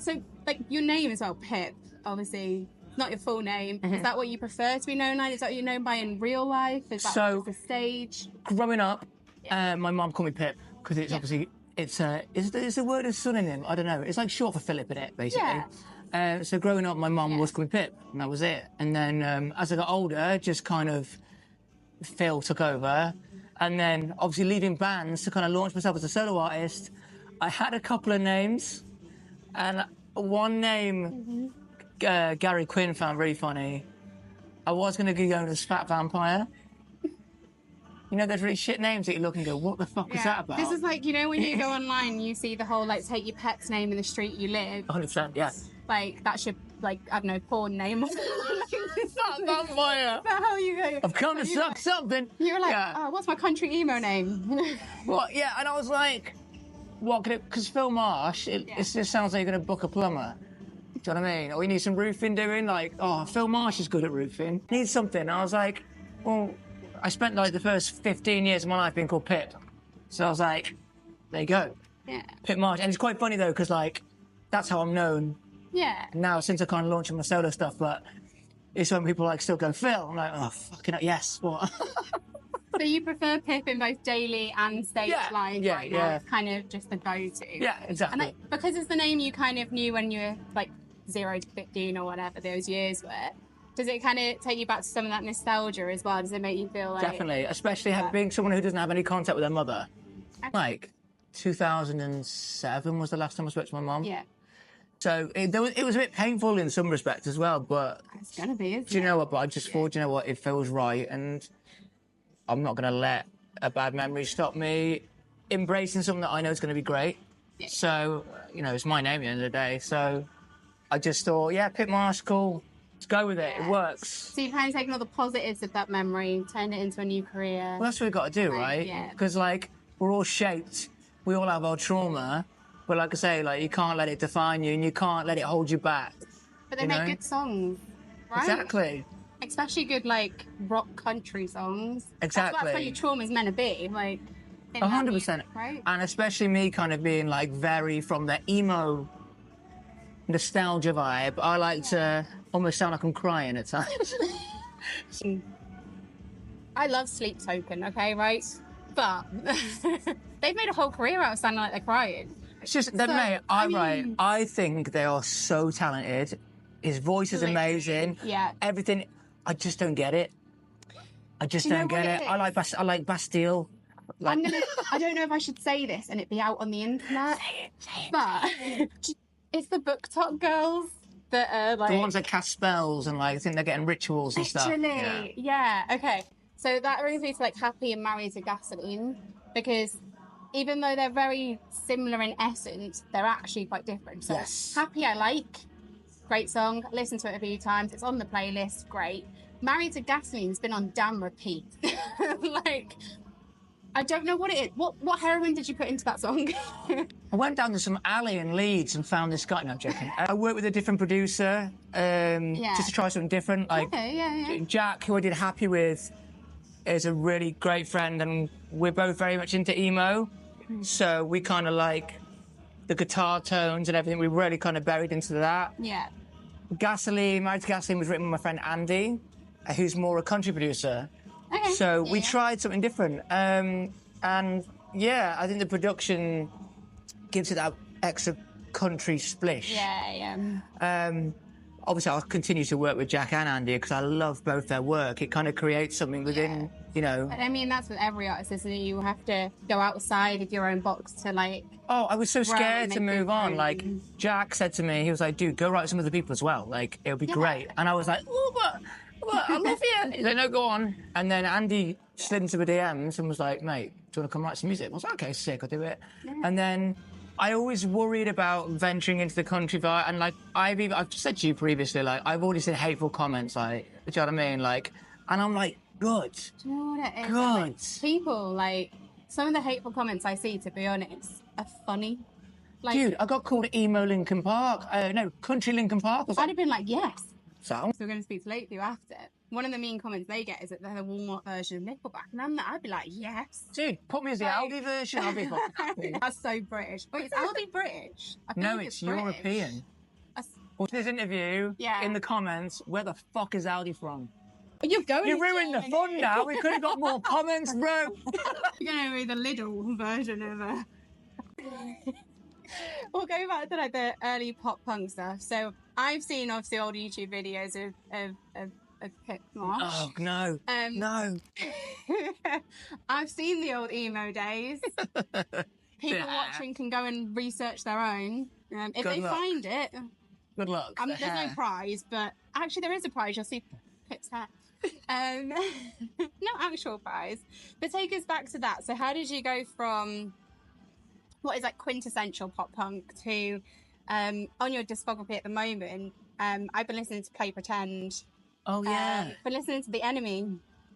So, like, your name as well, Pip, obviously, not your full name. Is that what you prefer to be known as? Is that what you're known by in real life? Is that just a stage? Growing up, my mum called me Pip because it's obviously, it's the word of synonym. I don't know. It's like short for Philip in it, basically. Yeah. So growing up, my mum was called me Pip, and that was it. And then as I got older, just kind of Phil took over. And then obviously leaving bands to kind of launch myself as a solo artist, I had a couple of names. And one name, Gary Quinn found really funny. I was going to go as Fat Vampire. You know, there's really shit names that you look and go, what the fuck is that about? This is like, you know, when you go online, you see the whole, like, take your pet's name in the street you live. 100%, yeah. Like, that should, like, I don't know, porn name. Fat Vampire. That's how you go. I've come to suck something. You were like, oh, what's my country emo name? Well, yeah, and I was like, what could it, because Phil Marsh, it just sounds like you're going to book a plumber. Do you know what I mean? Or you need some roofing doing, like, oh, Phil Marsh is good at roofing. Need something. I was like, well, I spent like the first 15 years of my life being called Pip. So I was like, there you go. Yeah. Pip Marsh. And it's quite funny though, because like, that's how I'm known. Yeah. Now, since I kind of launched my solo stuff, but it's when people like still go, Phil. I'm like, oh, fucking yes, what? So you prefer Pip in both daily and stage live right now? It's kind of just the go-to. Yeah, exactly. And because it's the name you kind of knew when you were like 0 to 15 or whatever those years were, does it kind of take you back to some of that nostalgia as well? Does it make you feel like... Definitely, especially being someone who doesn't have any contact with their mother. Like, 2007 was the last time I spoke to my mum. Yeah. So it was a bit painful in some respects as well, but... It's going to be, isn't it? Do you know what? But I just thought, you know what, it feels right, and I'm not going to let a bad memory stop me embracing something that I know is going to be great. Yeah. So, you know, it's my name at the end of the day. So I just thought, yeah, Pip Marsh, cool. Let's go with it. It works. So you've kind of taken all the positives of that memory, turned it into a new career. Well, that's what we've got to do, right? Yeah. Because, like, we're all shaped. We all have our trauma. But like I say, like, you can't let it define you and you can't let it hold you back. But they make good songs, right? Exactly. Especially good, like, rock country songs. Exactly. That's what your trauma's meant to be, like... 100%. Right? And especially me kind of being, like, very from the emo nostalgia vibe, I like to almost sound like I'm crying at times. I love Sleep Token, okay, right? But they've made a whole career out of sounding like they're crying. It's just that, mate, I think they are so talented. His voice is amazing. Yeah. Everything. I just don't get it. I just don't get it. I like Bastille. Like... I don't know if I should say this and it be out on the internet. Say it. But it's the Book Talk girls that are like... The ones that cast spells and like, I think they're getting rituals and stuff. Literally, yeah. Okay. So that brings me to like Happy and Married to Gasoline, because even though they're very similar in essence, they're actually quite different. So Happy I like. Great song. Listened to it a few times. It's on the playlist. Great. Married to Gasoline's been on damn repeat. Like, I don't know what it is. What heroin did you put into that song? I went down to some alley in Leeds and found this guy. No, I'm joking. I worked with a different producer just to try something different. Like Jack, who I did Happy with, is a really great friend, and we're both very much into emo. So we kind of like the guitar tones and everything. We really kind of buried into that. Yeah. Gasoline, Married to Gasoline was written with my friend Andy, who's more a country producer. Okay. So we tried something different. And yeah, I think the production gives it that extra country splish. Yeah. Obviously, I'll continue to work with Jack and Andy because I love both their work. It kind of creates something within, you know. I mean, that's with every artist, isn't it? You have to go outside of your own box to, like... Oh, I was so scared to move on. Like, Jack said to me, he was like, dude, go write with some other people as well. Like, it'll be great. And I was like, oh, but I love you. He's like, no, go on. And then Andy slid into the DMs and was like, mate, do you want to come write some music? I was like, okay, sick, I'll do it. Yeah. And then I always worried about venturing into the country vibe. And, like, I've said to you previously, like, I've already said hateful comments, like, do you know what I mean? Like, and I'm like, good. Do you know what it is? Good. Like, people, like, some of the hateful comments I see, to be honest, are funny. Like, dude, I got called Emo Lincoln Park. No, Country Lincoln Park. I'd have been like, yes. So we're going to speak to you after. one of the mean comments they get is that they're the Walmart version of Nickelback. And I'd be like, yes. Dude, put me as the Aldi version. I'll be fucking happy. That's so British. Wait, is Aldi British? No, it's European. Watch this interview in the comments. Where the fuck is Aldi from? You're going. You ruined the fun now. We could have got more comments, bro. You're going to be the Lidl version of We'll go back to like the early pop punk stuff. So I've seen obviously old YouTube videos of Pip Marsh. Oh no, no. I've seen the old emo days. People watching can go and research their own. If they find it, good luck. There's no prize, but actually there is a prize. You'll see Pip's hat. No actual prize. But take us back to that. So how did you go from what is like quintessential pop punk to on your discography at the moment? I've been listening to Play Pretend. Oh yeah. Been listening to The Enemy.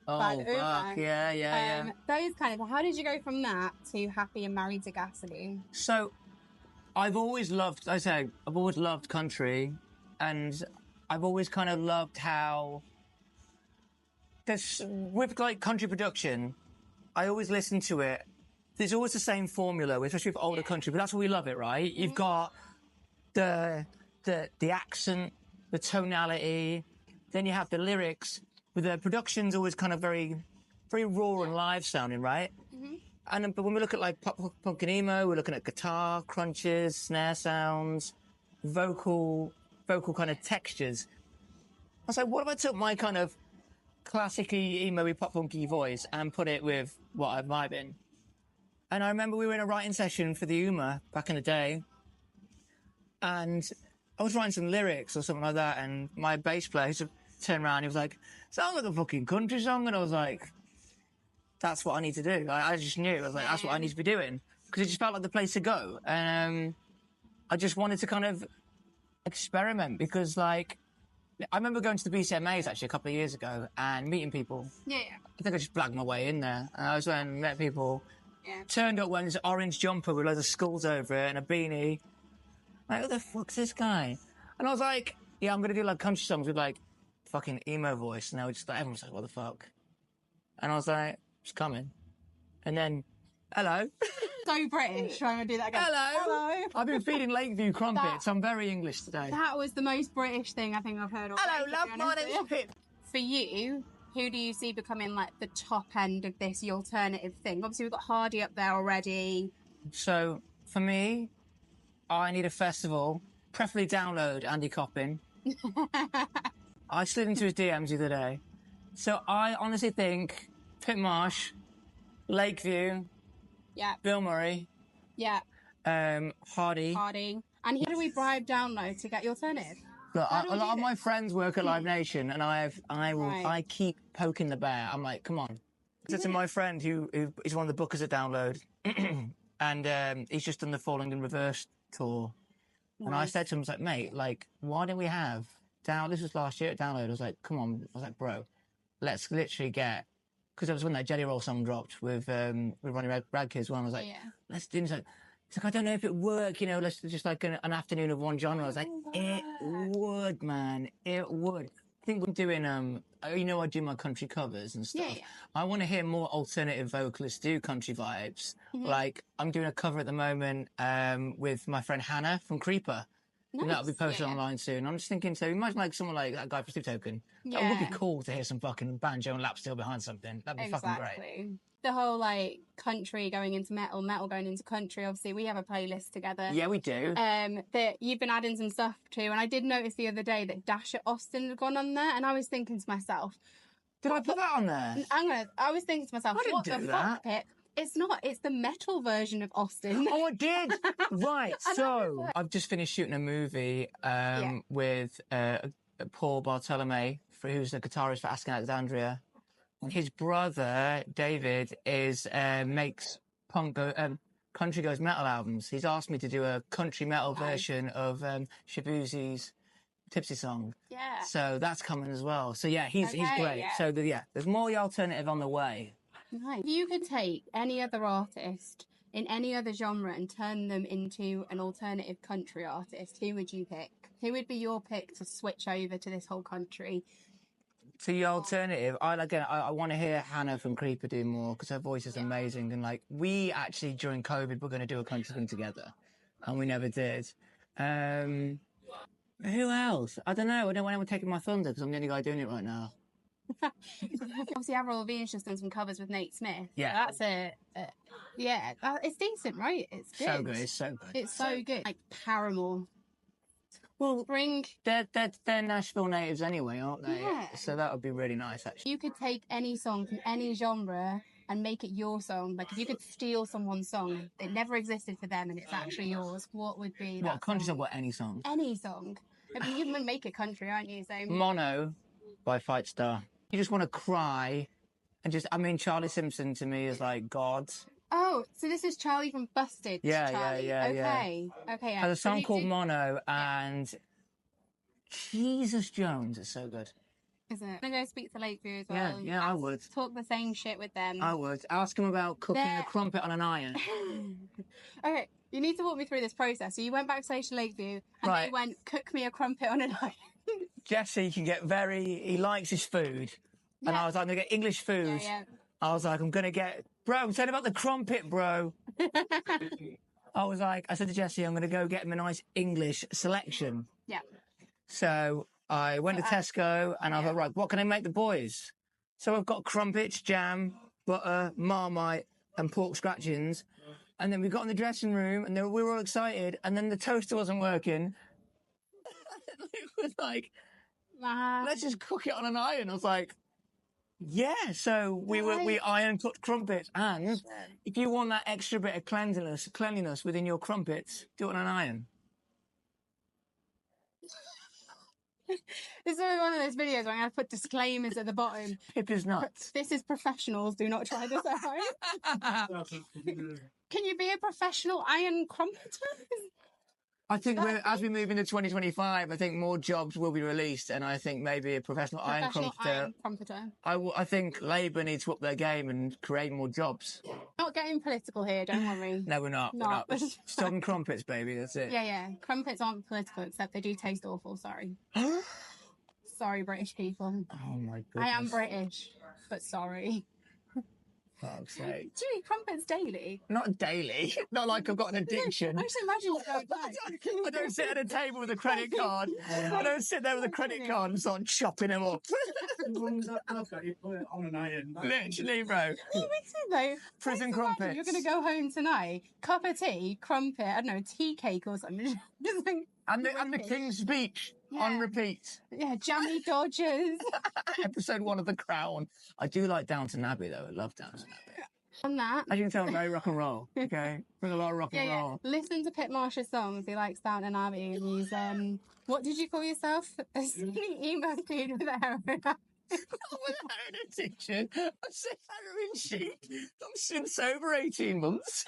Oh fuck yeah. Those kind of. How did you go from that to Happy and Married to Gasoline? So I've always loved country, and I've always kind of loved how with like country production, I always listen to it. There's always the same formula, especially with older country, but that's why we love it, right? Mm-hmm. You've got the accent, the tonality, then you have the lyrics, but the production's always kind of very, very raw and live sounding, right? Mm-hmm. But when we look at like pop punk and emo, we're looking at guitar crunches, snare sounds, vocal kind of textures. I was like, what if I took my kind of classically emo-y pop punky voice and put it with what I'm vibing? And I remember we were in a writing session for the UMA back in the day, and I was writing some lyrics or something like that, and my bass player turned around, he was like, sounds like a fucking country song, and I was like, that's what I need to do. I just knew, I was like, that's what I need to be doing, because it just felt like the place to go, and I just wanted to kind of experiment, because like, I remember going to the BCMAs actually a couple of years ago and meeting people. Yeah. I think I just blagged my way in there, and I was going and met people. Yeah. Turned up wearing this orange jumper with loads of skulls over it and a beanie. Like, who the fuck's this guy? And I was like, yeah, I'm going to do like country songs with like fucking emo voice. And they were just like, everyone's like, what the fuck? And I was like, it's coming. And then, hello. So British. I'm going to do that again. Hello. I've been feeding Lakeview crumpets. I'm very English today. That was the most British thing I think I've heard all day. Hello, love. My name's Pip. For you, who do you see becoming like the top end of this, the alternative thing? Obviously, we've got Hardy up there already. So for me, I need a festival, preferably download Andy Coppin. I slid into his DMs the other day. So I honestly think Pip Marsh, Lakeview, Bill Murray, Hardy. And who do we bribe download to get your alternative? Look, a lot of my friends work at Live Nation, and I keep poking the bear. I'm like, come on. I said to my friend who is one of the bookers at Download, and he's just done the Falling in Reverse tour. Nice. And I said to him, I was like, mate, like, why don't we have this was last year at Download. I was like, come on. I was like, bro, let's literally get, because that was when that Jelly Roll song dropped with Ronnie Radke one. I was like, let's do this. He's like, I don't know if it work, you know, let's just like an afternoon of one genre. I was like, it would, man, it would. I think we're doing, you know, I do my country covers and stuff. Yeah. I want to hear more alternative vocalists do country vibes. Mm-hmm. Like, I'm doing a cover at the moment with my friend Hannah from Creeper. Nice. And that'll be posted online soon. I'm just thinking, so imagine like someone like that guy for Steve Token. Yeah. That would be cool to hear some fucking banjo and lap steel behind something. That'd be fucking great. The whole like country going into metal going into country. Obviously, we have a playlist together. Yeah, we do. That you've been adding some stuff to, and I did notice the other day that Dash at Austin had gone on there, and I was thinking to myself, did I put that on there? I was thinking to myself, what the fuck, Pip? It's not. It's the metal version of Austin. Oh, I did. Right. So I've just finished shooting a movie with Paul Bartolome, who's the guitarist for Asking Alexandria. His brother David makes country goes metal albums. He's asked me to do a country metal version of Shabuzi's Tipsy song. Yeah. So that's coming as well. So yeah, he's great. Yeah. So there's more alternative on the way. Nice. If you could take any other artist in any other genre and turn them into an alternative country artist, who would you pick? Who would be your pick to switch over to this whole country? to the alternative, I want to hear Hannah from Creeper do more because her voice is amazing. And like, we actually during COVID were going to do a country thing together, and we never did. Who else? I don't know. I don't want anyone taking my thunder because I'm the only guy doing it right now. Obviously, Avril Lavigne's just done some covers with Nate Smith. Yeah, that's it. It's decent, right? It's good. So good. It's so good. It's so good. Like Paramore. Well, they're Nashville natives anyway, aren't they? Yeah. So that would be really nice, actually. You could take any song from any genre and make it your song. Like if you could steal someone's song, it never existed for them, and it's actually yours. What would be that? What country song? What any song? Any song. I mean, you can make it country, aren't you? So Mono by Fight Star. You just want to cry, and Charlie Simpson to me is like God. Oh, so this is Charlie from Busted. Yeah, Charlie. Okay. Yeah. Has a song called Mono, and Jesus Jones is so good. Isn't it? I'm going to go speak to Lakeview as well. Yeah, I would. Talk the same shit with them. I would. Ask him about cooking a crumpet on an iron. Okay, you need to walk me through this process. So you went backstage to Lakeview, and they went, cook me a crumpet on an iron. Jesse can get he likes his food. Yeah. And I was like, I'm going to get English food. Yeah. I was like, I'm going to get, bro, tell him about the crumpet, bro. I said to Jesse, I'm going to go get him a nice English selection. Yeah. So I went to Tesco and I was like, right, what can I make the boys? So I've got crumpets, jam, butter, Marmite and pork scratchings. And then we got in the dressing room and we were all excited. And then the toaster wasn't working. It was like, let's just cook it on an iron. I was like, yeah. So we iron cooked crumpets. And if you want that extra bit of cleanliness within your crumpets, do it on an iron. This is one of those videos where I'm going to put disclaimers at the bottom. Pip is nuts. This is professionals. Do not try this at home. Can you be a professional iron crumpeter? I think as we move into 2025, I think more jobs will be released, and I think maybe a professional iron crumpeter. I think Labour needs to up their game and create more jobs. Not getting political here, don't worry. No, we're not. Southern crumpets, baby, that's it. Yeah. Crumpets aren't political, except they do taste awful, sorry. Sorry, British people. Oh, my goodness. I am British, but sorry. Fuck's sake. Do you eat crumpets daily? Not daily. Not like I've got an addiction. I just imagine you going back. I don't sit at a table with a credit card. I don't sit there with a credit card and start chopping them up. You put it on an iron. Literally, bro. What makes it though? Prison crumpets. You're going to go home tonight, cup of tea, crumpet, I don't know, tea cake or something. And the King's Speech on repeat. Yeah, Jammy Dodgers. Episode 1 of The Crown. I do like Downtown Abbey, though. I love Downtown Abbey. On that. As you can tell, I'm very rock and roll. Okay? Bring a lot of rock and roll. Listen to Pip Marsh's songs. He likes Downtown Abbey. And he's, what did you call yourself? A emo dude with a heroin addiction. Not with a heroin addiction. I said heroin sheet. I'm since over 18 months.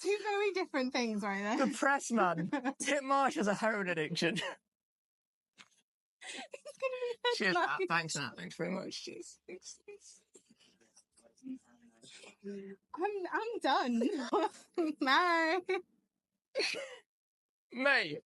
Two very different things right there. The press man. Pip Marsh has a heroin addiction. Cheers, Matt. Thanks, Matt. Thanks very much. Cheers. Thanks. I'm done. Bye. Mate,